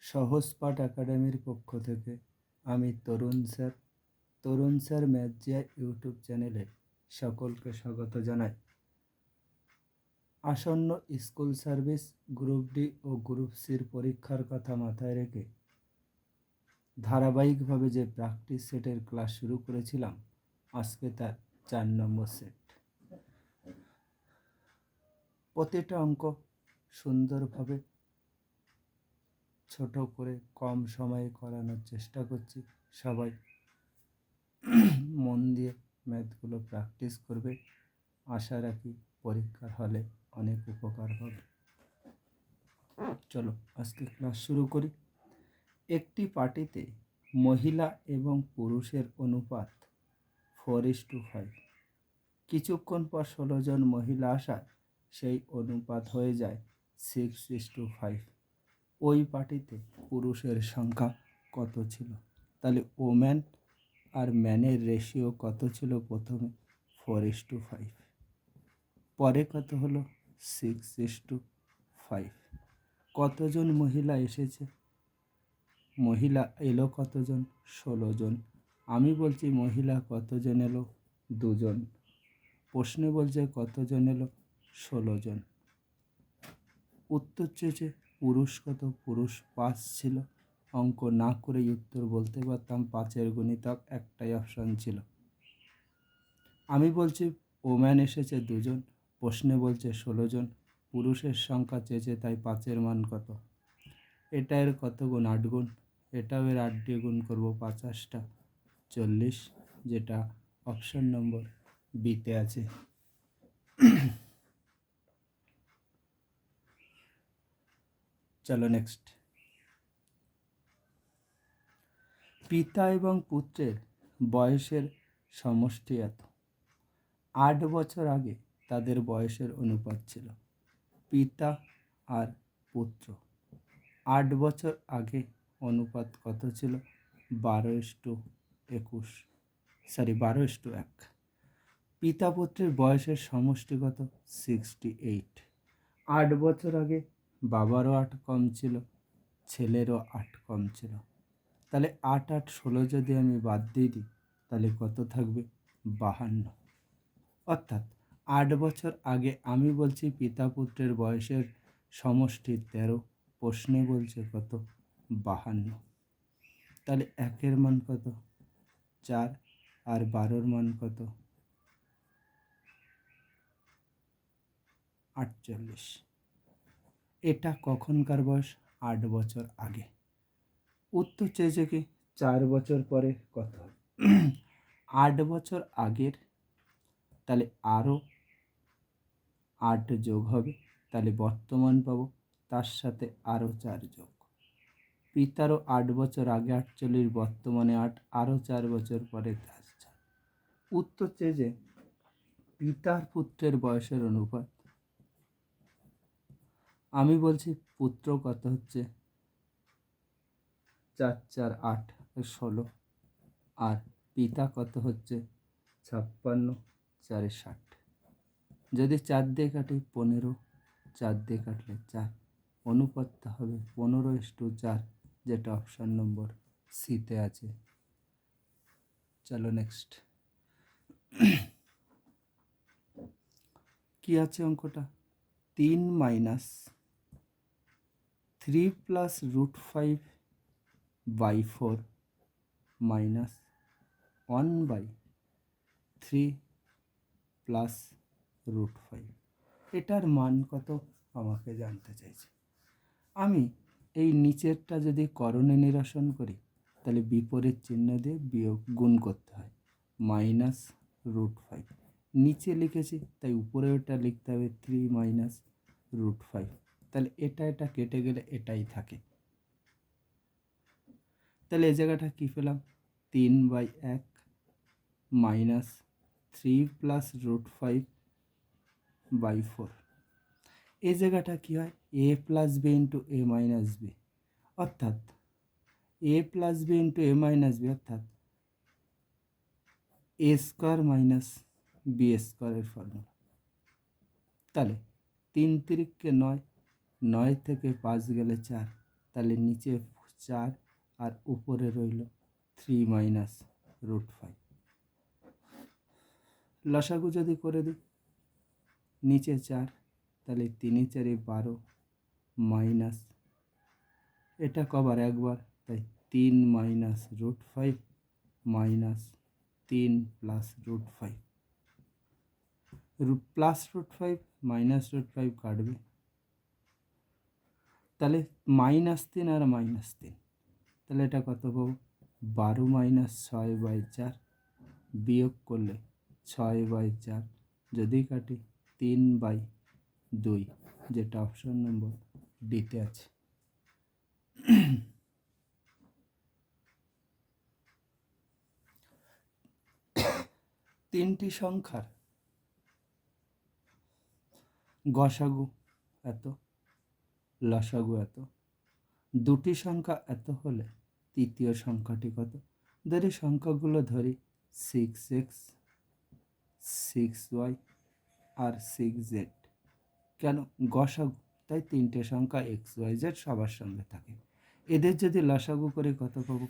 সহজ পাঠ একাডেমির পক্ষ থেকে আমি তরুণ স্যার ম্যাথজিয়া ইউটিউব চ্যানেলে সকলকে স্বাগত জানাই। আসন্ন স্কুল সার্ভিস গ্রুপ ডি ও গ্রুপ সির পরীক্ষার কথা মাথায় রেখে ধারাবাহিকভাবে যে প্র্যাকটিস সেটের ক্লাস শুরু করেছিলাম, আজকে তার 4 নম্বর সেট। প্রতিটা অঙ্ক সুন্দরভাবে ছোট করে কম সময়ে করানোর চেষ্টা করছি। সবাই মন দিয়ে ম্যাথগুলো প্র্যাকটিস করবে। আশা রাখি পরীক্ষার হলে অনেক উপকার হবে। চলো আজকে ক্লাস শুরু করি। একটি পার্টিতে মহিলা এবং পুরুষের অনুপাত 4:5। কিছুক্ষণ পর 16 জন মহিলা আসায় সেই অনুপাত হয়ে যায় 6:5। ওই পার্টিতে পুরুষের সংখ্যা কত ছিল? তাহলে ওম্যান আর ম্যানের রেশিও কত ছিল? প্রথমে 4:5, পরে কত হলো? 6:5। কতজন মহিলা এসেছে? মহিলা এলো কতজন? 16 জন। আমি বলছি মহিলা কতজন এলো? 2 জন। প্রশ্নে বলছে কতজন এলো? 16 জন। উত্তর চেয়েছে পুরুষ কত? পুরুষ 5 ছিল। অঙ্ক না করেই উত্তর বলতে পারতাম, 5-এর গুণিতক একটাই অপশান ছিল। আমি বলছি ওম্যান এসেছে 2 জন, প্রশ্নে বলছে 16 জন। পুরুষের সংখ্যা চেয়েছে, তাই 5-এর মান কত? এটা এর কত গুণ? 8 গুণ। এটাও এর 8 দিয়ে গুণ করবো, 5-8টা 40, যেটা অপশান নম্বর বিতে আছে। চলো নেক্সট। পিতা এবং পুত্রের বয়সের সমষ্টি এত। 8 বছর আগে তাদের বয়সের অনুপাত ছিল। পিতা আর পুত্র 8 বছর আগে অনুপাত কত ছিল? 12:1। পিতা পুত্রের বয়সের সমষ্টি কত? 68। 8 বছর আগে বাবারও 8 কম ছিল, ছেলেরও 8 কম ছিল। তাহলে 8 8 16 যদি আমি বাদ দিয়ে দিই, তাহলে কত থাকবে? 52। অর্থাৎ 8 বছর আগে আমি বলছি পিতা পুত্রের বয়সের সমষ্টি 13, প্রশ্নে বলছে কত? 52। তাহলে 1-এর মান কত? 4, আর 12-র মান কত? 48। এটা কখনকার বয়স? 8 বছর আগে। উত্তর চেয়েছে কি 4 বছর পরে কত হবে? 8 বছর আগের, তাহলে আরও 8 যোগ হবে, তাহলে বর্তমান পাবো, তার সাথে আরও 4 যোগ। পিতারও 8 বছর আগে 48, বর্তমানে 8, আরও 4 বছর পরে 4। উত্তর চেয়েছে পিতার পুত্রের বয়সের অনুপাত। আমি বলছি পুত্র কত হচ্ছে? 4 4 8 16, আর পিতা কত হচ্ছে? 56 4 60। যদি 4 দিয়ে কাটি 15, 4 দিয়ে কাটলে 4, অনুপাতটা হবে 15:4, যেটা অপশান নম্বর সিতে আছে। চলো নেক্সট। কি আছে অঙ্কটা? 3 - 3 + √5/4 - 1/3 + √5। এটার মান কত আমাকে জানতে চাইছে। আমি এই নিচেরটা যদি করণে নিরসন করি, তাহলে বিপরীত চিহ্ন দিয়ে বিয়োগ গুণ করতে হয়, -√5। নিচে লিখেছি তাই উপরে ওটা লিখতে হবে 3 - √5। তাহলে এটা কেটে গেলে এটাই থাকে। তাহলে এই জায়গাটা কী পেলাম? 3/1 - 3 + √5/4। এই জায়গাটা কী হয়? a + b × a - b, অর্থাৎ a + b × a - b, অর্থাৎ a² - b² এর ফর্মুলা। তাহলে 3 × 3 = 9, 9 থেকে 5 গেলে 4, তাহলে নিচে 4 আর উপরে রইল 3 মাইনাস √5। লসাগু যদি করে দিই, নিচে 4, তাহলে 3 4 12 মাইনাস, এটা কবার একবার, তাই 3 minus √5 minus 3 plus √5, plus √5 minus √5 কাটবে, তাহলে -3 আর -3, তাহলে এটা কত পাবো, 12 মাইনাস 6/4 বিয়োগ করলে 6/4, যদি কাটি 3/2, যেটা অপশন নম্বর ডিতে আছে। তিনটি সংখ্যার গসাগু এত, লসাগু এত, দুটি সংখ্যা এত হলে তৃতীয় সংখ্যাটি কত? ধরি সংখ্যাগুলো ধরি 6x, 6y আর 6z। কেন? গসাগু, তাই তিনটে সংখ্যা XYZ সবার সঙ্গে থাকে। এদের যদি লসাগু করে কত পাবো?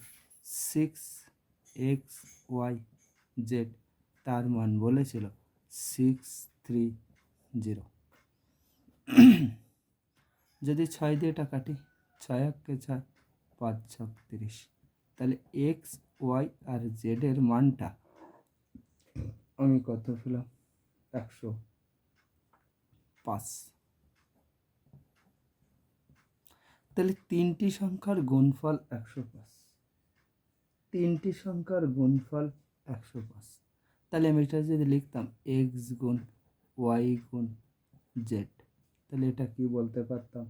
6XYZ, তার মান বলেছিল 630। যদি 6 দিয়ে এটা কাটি, 6 × 6 5 × 6 30, তাহলে XY আর Z এর মানটা আমি কত পেলাম? 105। তাহলে তিনটি সংখ্যার গুণফল 105, তিনটি সংখ্যার গুণফল 105। তাহলে আমি এটা যদি লিখতাম x গুণ y গুণ z, তাহলে এটা কি বলতে পারতাম?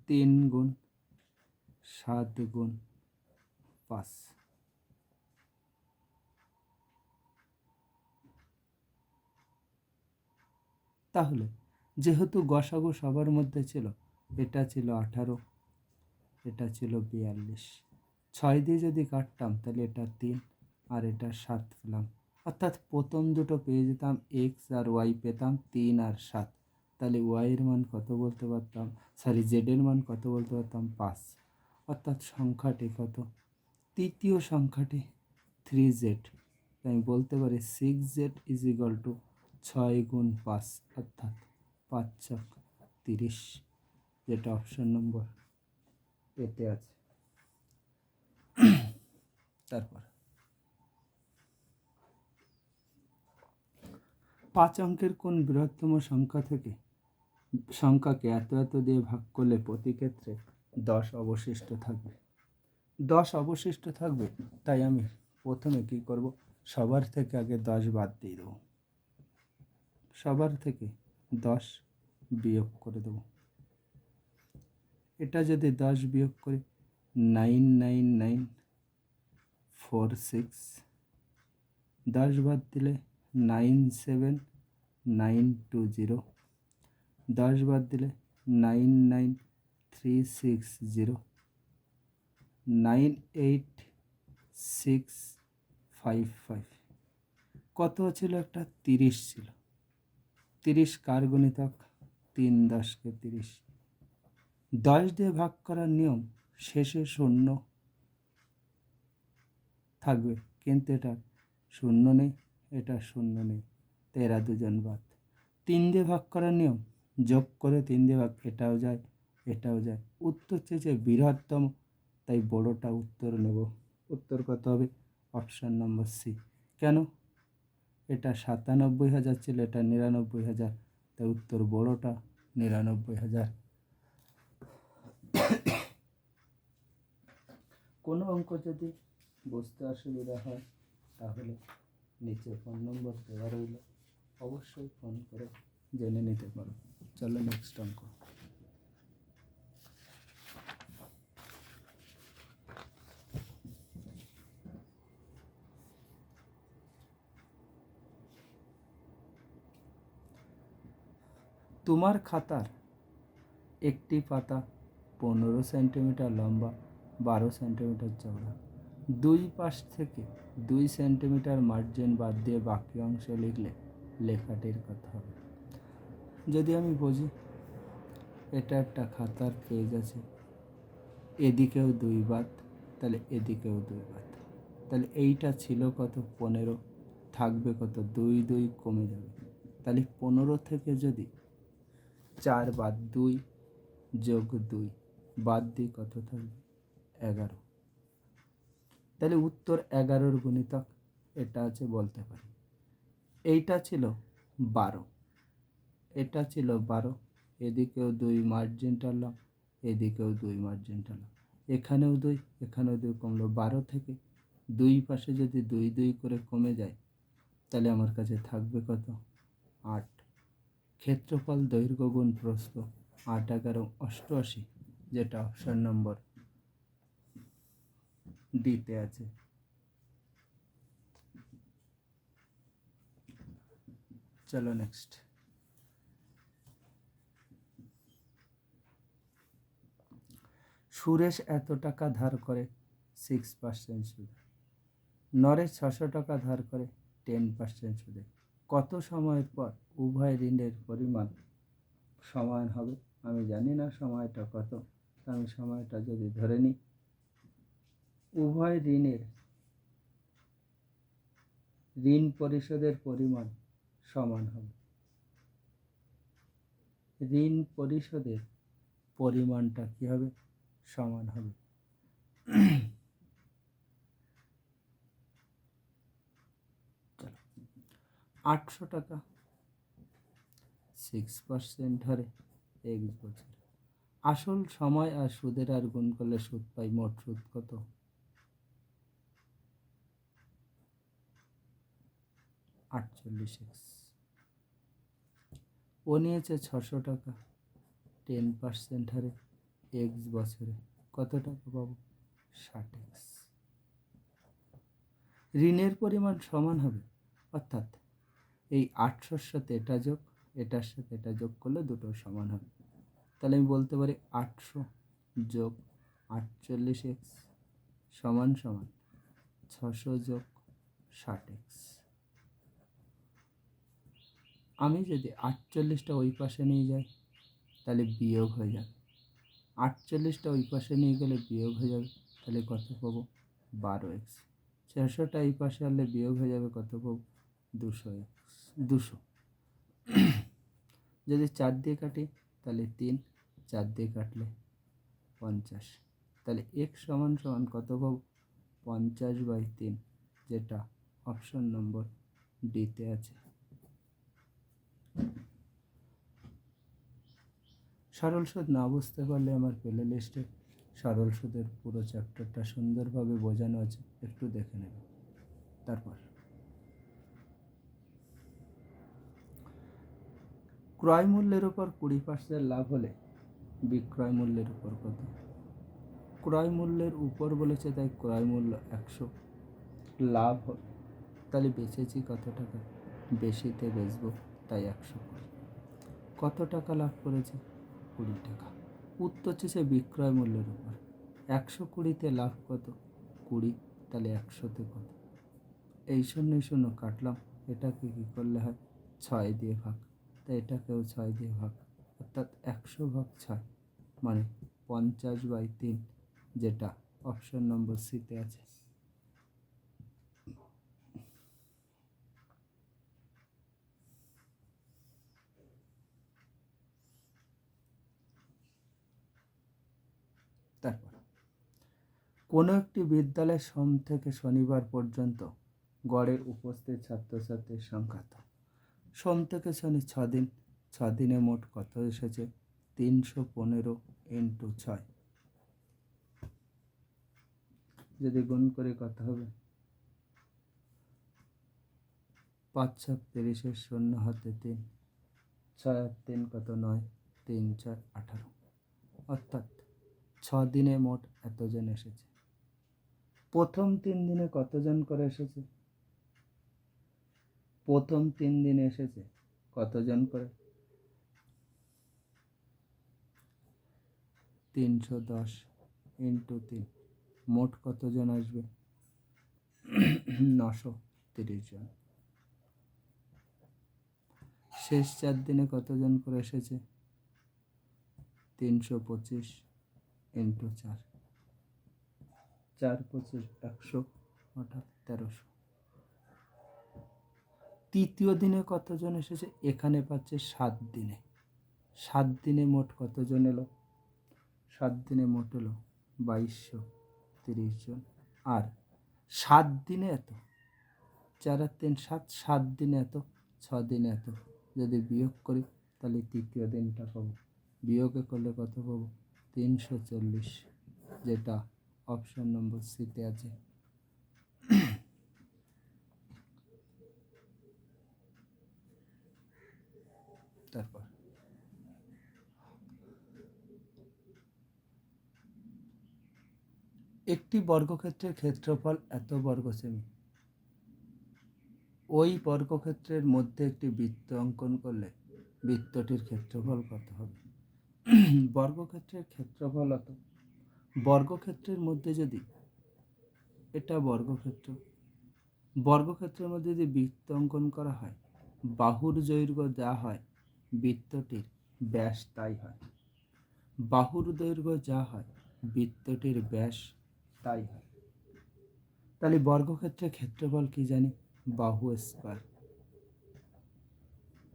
3 গুণ 7 গুণ 5। তাহলে যেহেতু গসাগু সবার মধ্যে ছিল, এটা ছিল 18, এটা ছিল 42, 6 দিয়ে যদি কাটতাম তাহলে এটা 3 আর এটা 7 পেলাম, অর্থাৎ প্রথম দুটো পেয়ে যেতাম x আর y, পেতাম 3 আর 7, তাহলে y এর মান কত বলতে পারতাম, z এর মান কত বলতে পারতাম? 5, অর্থাৎ সংখ্যাটি কত? তৃতীয় সংখ্যাটি 3z, তাই আমি বলতে পারি 6z = 6 গুণ 5, অর্থাৎ 5 × 30, যেটা অপশন নম্বর এতে আছে। তারপর 5 অঙ্কের কোন বৃহত্তম সংখ্যা থেকে সংখ্যাকে এত এত দিয়ে ভাগ করলে প্রতি ক্ষেত্রে 10 অবশিষ্ট থাকবে? 10 অবশিষ্ট থাকবে, তাই আমি প্রথমে কি করব, সবার থেকে আগে 10 বাদ দিয়ে দেবো, সবার থেকে 10 বিয়োগ করে দেবো। এটা যদি 10 বিয়োগ করি, 99946, 10 বাদ দিলে 97920, 10 বাদ দিলে 99360, 98655। কত ছিল? একটা 30 ছিল। 30 কার গুণিতক? 3 10 কে 30। 10 দিয়ে ভাগ করার নিয়ম, শেষে শূন্য থাকবে, কিন্তু এটা শূন্য নেই, এটা শূন্য নেই, তো এরা দুজন বাদ। 3 দিয়ে ভাগ করার নিয়ম, যোগ করে 3 দিয়ে ভাগ, এটাও যায় এটাও যায়। উত্তর চেয়েছে বৃহত্তম, তাই বড়টা উত্তর নেব। উত্তর কত হবে? Option number C. কেন? এটা 97,000 ছিল, এটা 99,000, তাই উত্তর বড়টা 99,000। কোনো অঙ্ক যদি বুঝতে অসুবিধা হয় তাহলে নিচে ফোন নম্বর দেওয়া রইল, অবশ্যই ফোন করে জেনে নিতে পারো। চলো নেক্সট অঙ্ক। তোমার খাতার একটি পাতা 15 সেন্টিমিটার লম্বা, 12 সেন্টিমিটার চওড়া। দুই পাশ থেকে 2 সেন্টিমিটার মার্জিন বাদ দিয়ে বাকি অংশ লিখলে লেখাটির কথা হবে। যদি আমি বুঝি, এটা একটা খাতার পেজ আছে, এদিকেও 2 বাদ, তাহলে এদিকেও 2 বাদ। তাহলে এইটা ছিল কত? 15, থাকবে কত? 2 2 কমে যাবে। তাহলে 15 থেকে যদি 4 বাদ 2 যোগ 2 বাদ দিই কত থাকবে? 11। তাহলে উত্তর 11-র গুণিতক এটা আছে বলতে পারি। এইটা ছিল 12, এটা ছিল 12, এদিকেও 2 মার্জিন টানলাম, এদিকেও 2 মার্জিন টানলাম, এখানেও 2, এখানেও 2 কমলো। 12 থেকে 2 পাশে যদি 2 2 করে কমে যায়, তাহলে আমার কাছে থাকবে কত? 8। ক্ষেত্রফল দৈর্ঘ্য গুণ প্রস্থ 8 11 88, যেটা অপশন নম্বর ডিতে আছে। চলো নেক্সট। সুরেশ এত টাকা ধার করে 6% সুদে, নরেশ 600 টাকা ধার করে 10% সুদে। কত সময়ের পর উভয় ঋণের পরিমাণ সমান হবে? আমি জানি না সময়টা কত, আমি সময়টা যদি ধরে নিই, উভয় ঋণ পরিশোধের পরিমাণ সমান হবে। ঋণ পরিশোধের পরিমাণটা কি হবে? সমান হবে। 800 টাকা 6% হারে x বছর। আসল সময় আর সুদের হার গুণ করলে সুদ পাই। মোট সুদ কত? 48x। ও নিয়েছে 600 টাকা 10% হারে x বছরে, কত টাকা পাবো? 60x। ঋণের পরিমাণ সমান হবে, অর্থাৎ এই 800-র সাথে এটা যোগ, এটার সাথে এটা যোগ করলে দুটো সমান হবে। তাহলে আমি বলতে পারি 800 যোগ 48x সমান সমান 600 যোগ 60x। আমি যদি 48টা ওই পাশে নিয়ে যাই, তাহলে বিয়োগ হয়ে যাবে। 48টা ওই পাশে নিয়ে গেলে বিয়োগ হয়ে যাবে, তাহলে কত পাবো? 12x। 600টা এই পাশে আনলে বিয়োগ হয়ে যাবে, কত পাবো? 200x। 200 যদি 4 দিয়ে কাটি তাহলে 3, 4 দিয়ে কাটলে 50, তাহলে x সমান সমান কত পাবো? 50/3, যেটা অপশন নম্বর ডিতে আছে। সরল সুদ না বুঝতে পারলে আমার প্লে লিস্টে সরল সুদের পুরো চ্যাপ্টারটা সুন্দরভাবে বোঝানো আছে, একটু দেখে নেবে। তারপর ক্রয় মূল্যের উপর 20% লাভ হলে বিক্রয় মূল্যের উপর কত? ক্রয় মূল্যের উপর বলেছে, তাই ক্রয় মূল্য 100, লাভ তাহলে বেচেছি কত টাকা? বেশিতে বেচবো, তাই 100 করে। কত টাকা লাভ করেছে? 20 টাকা। উত্তর চেয়েছে বিক্রয় মূল্যের উপর। 120-তে লাভ কত? 20, তাহলে 100-তে কত? এই 0 0 কাটলাম, এটাকে কী করলে হয়? 6 দিয়ে ভাগ, তাই এটাকেও 6 দিয়ে ভাগ, অর্থাৎ 100/6 মানে 50/3, যেটা অপশন নম্বর সিতে আছে। তারপর কোনো একটি বিদ্যালয়ে সোম থেকে শনিবার পর্যন্ত গড়ে উপস্থিত ছাত্রছাত্রীর সংখ্যা তো সোম থেকে শনি 6 দিন, 6 দিনে মোট কত এসেছে? 315 × 6, যদি গুণ করে কত হবে? 5 7 30, 0 হাতে 3, 6 আর 3 কত? 9, 3 4 18, অর্থাৎ 6 দিনে মোট এতজন এসেছে। প্রথম 3 দিনে কতজন করে এসেছে? প্রথম 3 দিনে এসেছে কতজন করে? 310 × 3, মোট কতজন আসবে? 930 জন। শেষ 4 দিনে কতজন করে এসেছে? 325 ইন্টু 4, 4 25 100 অর্থাৎ 1300। তৃতীয় দিনে কতজন এসেছে? এখানে পাচ্ছে 7 দিনে। 7 দিনে মোট কতজন এলো? 7 দিনে মোট এলো 2230 জন। আর 7 দিনে এত, 4 আর 3 7, 7 দিনে এত, 6 দিনে এত। যদি বিয়োগ করি তাহলে তৃতীয় দিনটা পাবো। বিয়োগে করলে কত পাবো? 340, যেটা অপশন নম্বর সিতে আছে। তারপর একটি বর্গক্ষেত্রের ক্ষেত্রফল এত বর্গ সেমি। ওই বর্গক্ষেত্রের মধ্যে একটি বৃত্ত অঙ্কন করলে বৃত্তটির ক্ষেত্রফল কত হবে? বর্গক্ষেত্রের ক্ষেত্রফল অত। বর্গক্ষেত্রের মধ্যে যদি, এটা বর্গক্ষেত্র, বর্গক্ষেত্রের মধ্যে যদি বৃত্ত অঙ্কন করা হয়, বাহুর দৈর্ঘ্য যা হয় বৃত্তটির ব্যাস তাই হয়। বাহুর দৈর্ঘ্য যা হয় বৃত্তটির ব্যাস তাই হয়। তাহলে বর্গক্ষেত্রের ক্ষেত্রফল কি জানি? বাহু স্কয়ার,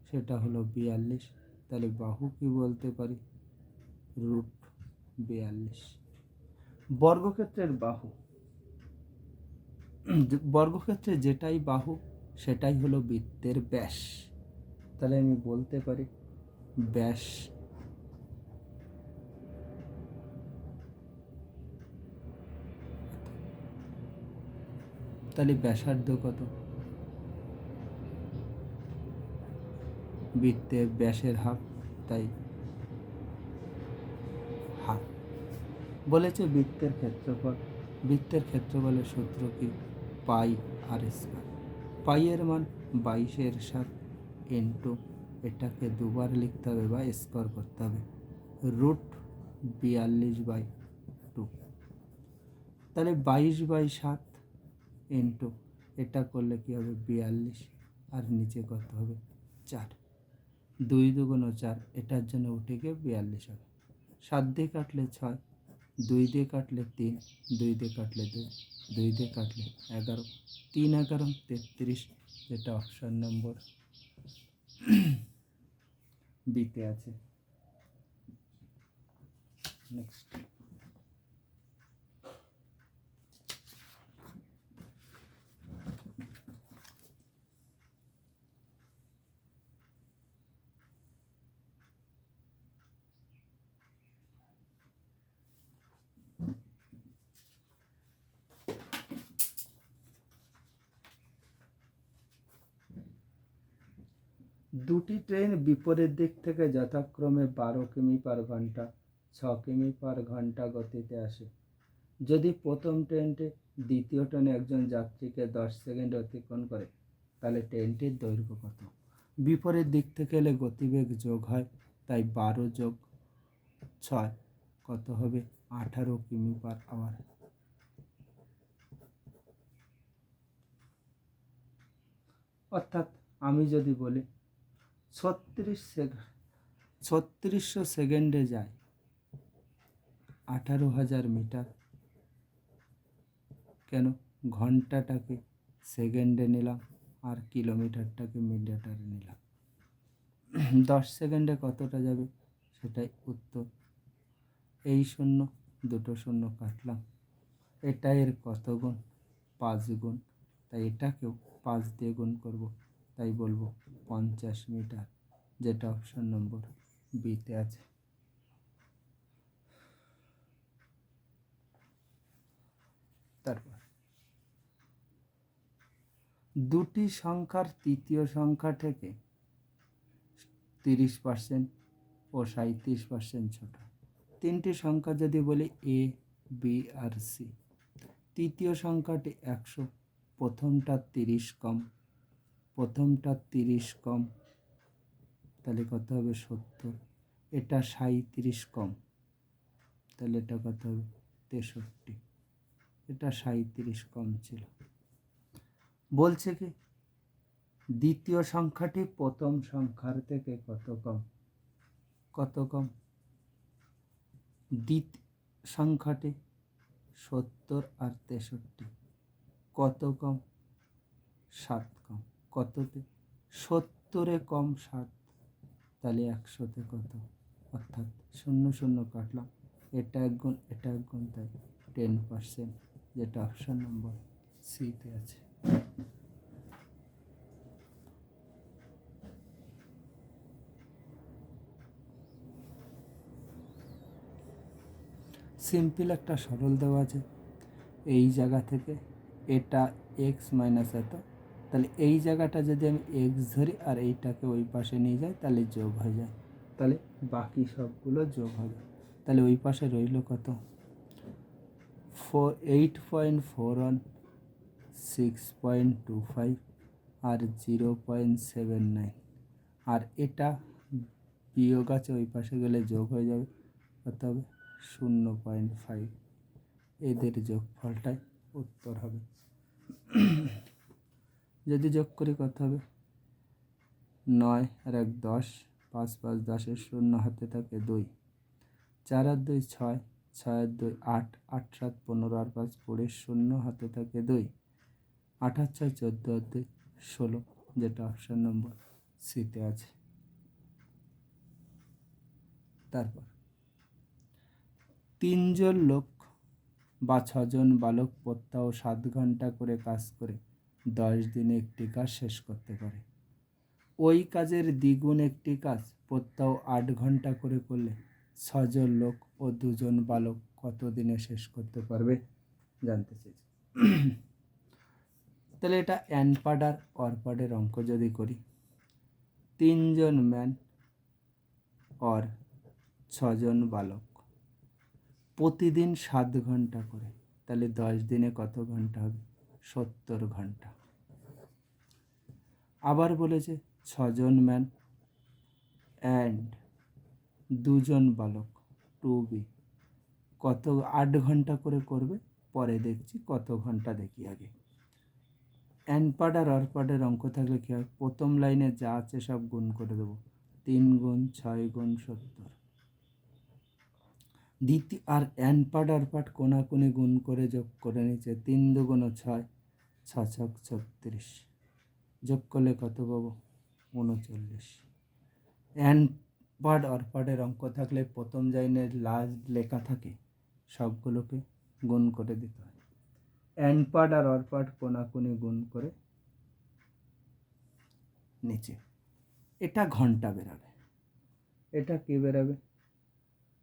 সেটা হলো 42। তাহলে বাহু কি বলতে পারি? √42। বর্গক্ষেত্রের বাহু, বর্গক্ষেত্রে যেটাই বাহু সেটাই হলো বৃত্তের ব্যাস। তাহলে আমি বলতে পারি ব্যাস তাহলে ব্যাসার্ধ কত? বৃত্তের ব্যাসের হাফ, তাই হাফ। বলেছে বৃত্তের ক্ষেত্রফল, বৃত্তের ক্ষেত্রফলের সূত্র কি? পাই আর স্কয়ার। পাই এর মান 22/7 ইন্টু, এটাকে দুবার লিখতে হবে বা স্কয়ার করতে হবে, √42/2। তাহলে 22/7 ইন্টু, এটা করলে কি হবে? 42, আর নিচে কত হবে? 4। 2 2 4, এটার জন্য উঠে গিয়ে 42 হবে। 7 দিয়ে কাটলে 6, 2 দিয়ে কাটলে 3, 2 দিয়ে কাটলে 2, 2 দিয়ে কাটলে 11, 3 11 33, যেটা অপশন নম্বর বিতে আছে। নেক্সট, দুটি ট্রেন বিপরীত দিক থেকে যথাক্রমে 12 কিমি পার ঘন্টা, 6 কিমি পার ঘন্টা গতিতে আসে। যদি প্রথম ট্রেনটি দ্বিতীয় ট্রেনে একজন যাত্রীকে 10 সেকেন্ড অতিক্রম করে, তাহলে ট্রেনটির দৈর্ঘ্য কত? বিপরীত দিক থেকে এলে গতিবেগ যোগ হয়, তাই 12 যোগ 6 কত হবে? 18 কিমি পার আওয়ার। অর্থাৎ আমি যদি বলি 3600 সেকেন্ডে যায় 18,000 মিটার। কেন? ঘন্টাটাকে সেকেন্ডে নিলাম আর কিলোমিটারটাকে মিটারে নিলাম। 10 সেকেন্ডে কতটা যাবে সেটাই উত্তর। এই শূন্য, দুটো শূন্য কাটলাম। এটা এর কত গুণ? 5 গুণ। তাই এটাকেও 5 দিয়ে গুণ করব, তাই বলবো 50 মিটার, যেটা অপশন নম্বর বিতে আছে। তারপর দুটি সংখ্যার তৃতীয় সংখ্যা থেকে 30% ও 37% ছোট। তিনটি সংখ্যা যদি বলি এ, বি আর সি, তৃতীয় সংখ্যাটি 100, প্রথমটা 30 কম, প্রথমটা 30 কম, তাহলে কত হবে? 70। এটা 37 কম, তাহলে এটা কত হবে? 63। এটা 37 কম ছিল। বলছে কি দ্বিতীয় সংখ্যাটি প্রথম সংখ্যার থেকে কত কম? কত কম? দ্বিতীয় সংখ্যাটি 70 আর 63, কত কম? 7 কম। কততে? 70-এ কম 7, তাহলে 100-তে কত? অর্থাৎ 0 0 কাটলাম, এটা 1 গুণ, এটা 1 গুণ, তাই 10%, যেটা অপশান নম্বর সিতে আছে। সিম্পল একটা সরল দেওয়া আছে, এই জায়গা থেকে এটা এক্স মাইনাস এত, তাহলে এই জায়গাটা যদি আমি এক্স ধরি আর এইটাকে ওই পাশে নিয়ে যাই তাহলে যোগ হয়ে যায়, তাহলে বাকি সবগুলো যোগ হবে। তাহলে ওই পাশে রইল কত? 8.41, 6.25 আর 0.79, আর এটা বিয়োগ আছে, ওই পাশে গেলে যোগ হয়ে যাবে, কত হবে? 0.5। এদের যোগফলটাই উত্তর হবে। যদি যোগ করি কত হবে? 9 আর 1 10, 5 5 10, 0 হাতে থাকে 2, 4 আর 2 6, 6 আর 2 8, 8 7 15 আর 5 20, 0 হাতে থাকে 2, 8 আর 6 14 আর 2 16, যেটা অপশান নম্বর সিতে আছে। তারপর 3 জন লোক বা 6 জন বালক প্রত্যহ 7 ঘন্টা করে কাজ করে 10 দিনে একটি কাজ শেষ করতে পারে। ওই কাজের দ্বিগুণ একটি কাজ প্রত্যহ 8 ঘন্টা করে করলে 6 জন লোক ও 2 জন বালক কত দিনে শেষ করতে পারবে, জানতে চাইছি। তাহলে এটা অ্যানপাড আর অরপাডের অঙ্ক যদি করি, 3 জন ম্যান और 6 জন বালক প্রতিদিন 7 ঘন্টা করে, তাহলে 10 দিনে কত ঘন্টা হবে? 70 ঘন্টা। আবার বলেছে 6 জন ম্যান অ্যান্ড 2 জন বালক 2B কত 8 ঘন্টা করে করবে, পরে দেখছি কত ঘন্টা, দেখি আগে। অ্যানপাড আর অরপাডের অঙ্ক থাকলে কী হয়? প্রথম লাইনে যা আছে সব গুণ করে দেবো, 3 গুণ 6 গুণ 70। দ্বিতীয় আর অ্যানপাড অরপাড কোনাকুনি গুণ করে যোগ করে নিচ্ছে, 3 2 6, 6 6 36, যোগ করলে কত পাবো? 39। অ্যানপাড অরপাডের অঙ্ক থাকলে প্রথম লাইনে লাস্ট লেখা থাকে সবগুলোকে গুণ করে দিতে হয়। অ্যানপাড আর অরপাড কোনাকুনি গুণ করে নিচে, এটা ঘন্টা বেরাবে, এটা কি বেরাবে?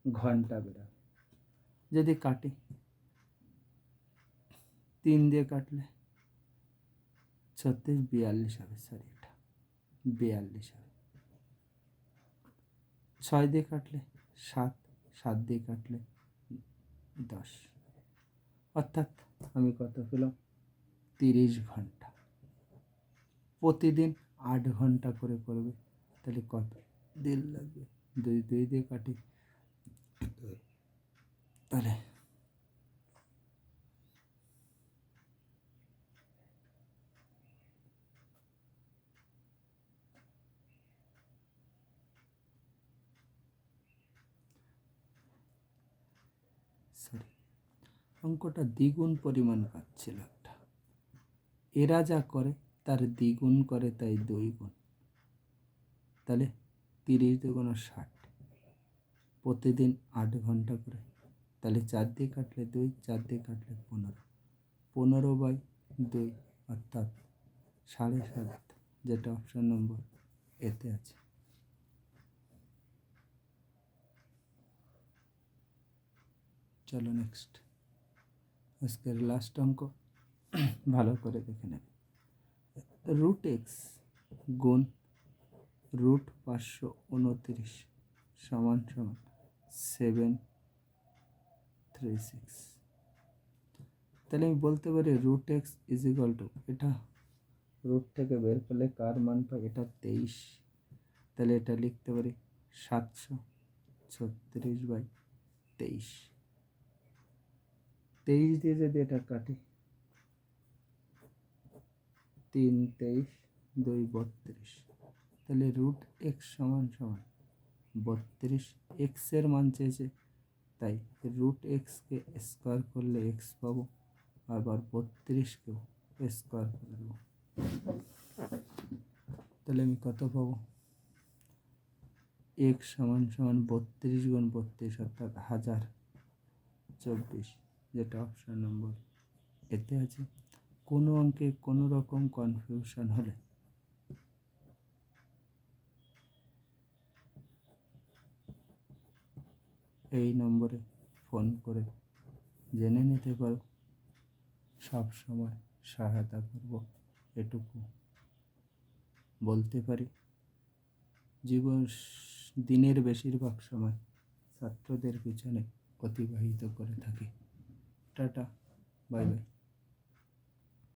ঘন্টা বেরাবে। যদি কাটি 3 দিয়ে কাটলে 36 42 হবে, সরি এটা 42 হবে। 6 দিয়ে কাটলে 7, 7 দিয়ে কাটলে 10, অর্থাৎ আমি কত পেলাম? 30 ঘন্টা। প্রতিদিন 8 ঘন্টা করে করবে, তাহলে কত দিন লাগবে? 2 2 দিয়ে কাটি, তাহলে সরি অঙ্কটা দ্বিগুণ পরিমাণ পাচ্ছিল একটা, এরা যা করে তার দ্বিগুণ করে, তাই 2 গুণ, তাহলে 30 2 60, প্রতিদিন 8 ঘন্টা করে, তাহলে 4 দিয়ে কাটলে 2, 4 দিয়ে কাটলে 15, 15/2, অর্থাৎ 7.5, যেটা অপশান নম্বর এতে আছে। চলো নেক্সট, আজকের লাস্ট অঙ্ক ভালো করে দেখে নেবে। √x গুণ √529 সমান সমান 736। তাহলে আমি বলতে পারি √x ইজ ইকুয়াল টু, এটা রুট থেকে বের করলে কার মান পাই? এটা 23, তাহলে এটা লিখতে পারি 736/23। 23 দিয়ে যদি এটা কাটি, 3 23 2 32, তাহলে √x সমান সমান 32। এক্সের মান চেয়েছে, তাই রুট এক্সকে স্কোয়ার করলে এক্স পাবো, আবার 32কেও স্কোয়ার করে দেবো, তাহলে আমি কত পাবো? এক্স সমান সমান 32 গুণ 32 অর্থাৎ 1024, যেটা অপশন নম্বর এতে আছে। কোনো অঙ্কে কোনো রকম কনফিউশন হলে এই নম্বরে ফোন করে জেনে নিতে পারো, সব সময় সহায়তা করব। এটুকু বলতে পারি। জীবন দিনের বেশিরভাগ সময় ছাত্রদের পিছনে অতিবাহিত করে থাকি। Tata, bye bye.